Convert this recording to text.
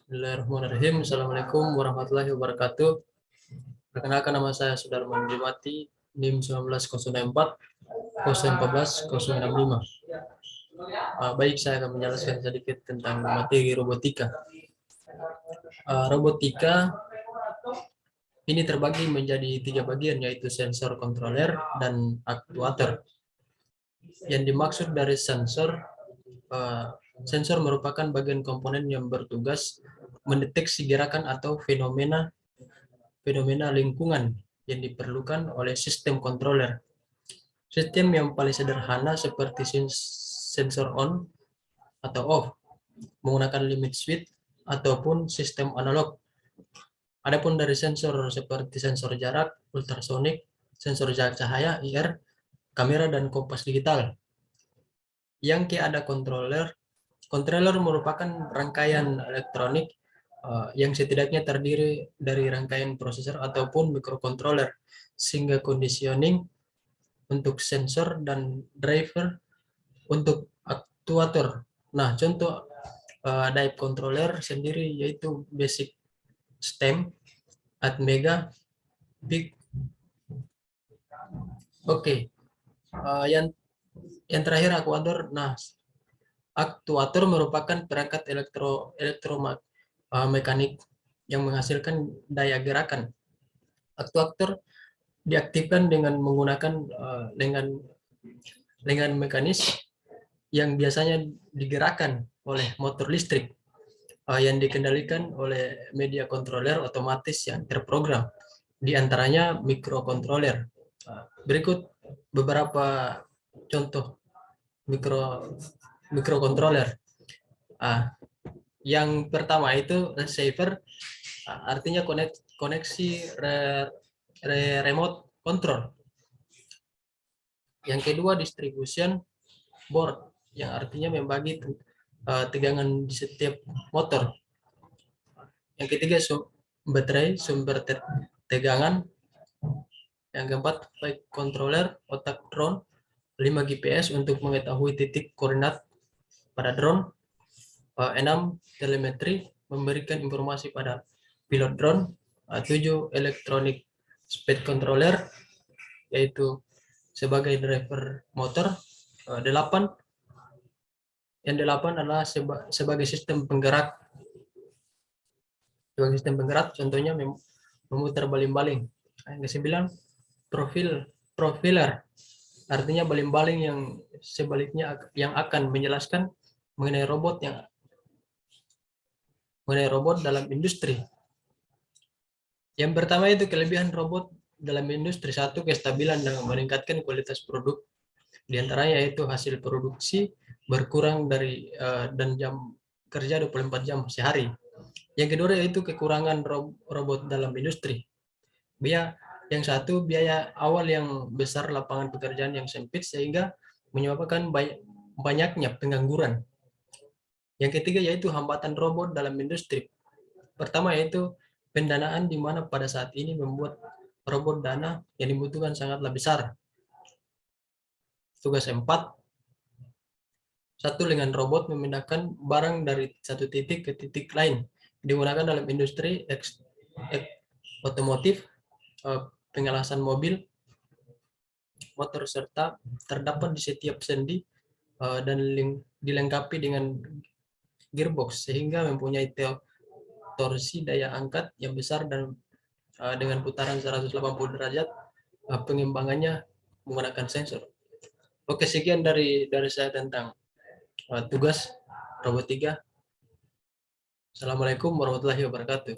Bismillahirrahmanirrahim. Assalamualaikum warahmatullahi wabarakatuh. Perkenalkan, nama saya Sudarman Dimati, NIM 1904 014 065. Baik, saya akan menjelaskan sedikit tentang materi robotika. Robotika ini terbagi menjadi 3 bagian, yaitu sensor, controller, dan aktuator. Yang dimaksud dari sensor, sensor merupakan bagian komponen yang bertugas mendeteksi gerakan atau fenomena lingkungan yang diperlukan oleh sistem controller. Sistem yang paling sederhana seperti sensor on atau off menggunakan limit switch ataupun sistem analog. Adapun dari sensor seperti sensor jarak, ultrasonik, sensor cahaya, IR, kamera, dan kompas digital. Yang ada controller. Controller merupakan rangkaian elektronik yang setidaknya terdiri dari rangkaian prosesor ataupun microcontroller, sehingga conditioning untuk sensor dan driver untuk aktuator. Nah, contoh type controller sendiri yaitu basic, stem, atmega, big. Oke. Yang terakhir aktuator. Nah, aktuator merupakan perangkat elektromekanik yang menghasilkan daya gerakan. Aktuator diaktifkan dengan menggunakan lengan mekanis yang biasanya digerakkan oleh motor listrik yang dikendalikan oleh media controller otomatis yang terprogram, di antaranya microcontroller. Berikut beberapa contoh microcontroller. Yang pertama itu receiver, artinya koneksi remote control. Yang kedua distribution board, yang artinya membagi tegangan di setiap motor. Yang ketiga baterai, sumber tegangan. Yang keempat flight controller, otak drone, 5 GPS untuk mengetahui titik koordinat pada drone. 6 telemetri, memberikan informasi pada pilot drone. 7 electronic speed controller, yaitu sebagai driver motor. 8 adalah sebagai sistem penggerak. Sebagai sistem penggerak contohnya memutar baling-baling. Yang ke-9 profiler, artinya baling-baling yang sebaliknya yang akan menjelaskan mengenai robot dalam industri. Yang pertama itu kelebihan robot dalam industri. 1, kestabilan dan meningkatkan kualitas produk. Di antaranya yaitu hasil produksi berkurang dari dan jam kerja 24 jam sehari. Yang kedua yaitu kekurangan robot dalam industri. Yang satu, biaya awal yang besar, lapangan pekerjaan yang sempit sehingga menyebabkan banyaknya pengangguran. Yang ketiga yaitu hambatan robot dalam industri. Pertama yaitu pendanaan, di mana pada saat ini membuat robot dana yang dibutuhkan sangatlah besar. Tugas 4, dengan robot memindahkan barang dari satu titik ke titik lain, digunakan dalam industri otomotif, pengelasan mobil, motor, serta terdapat di setiap sendi dan dilengkapi dengan gearbox sehingga mempunyai torsi daya angkat yang besar dan dengan putaran 180 derajat. Pengembangannya menggunakan sensor. Oke, sekian dari saya tentang tugas robotika. Assalamualaikum warahmatullahi wabarakatuh.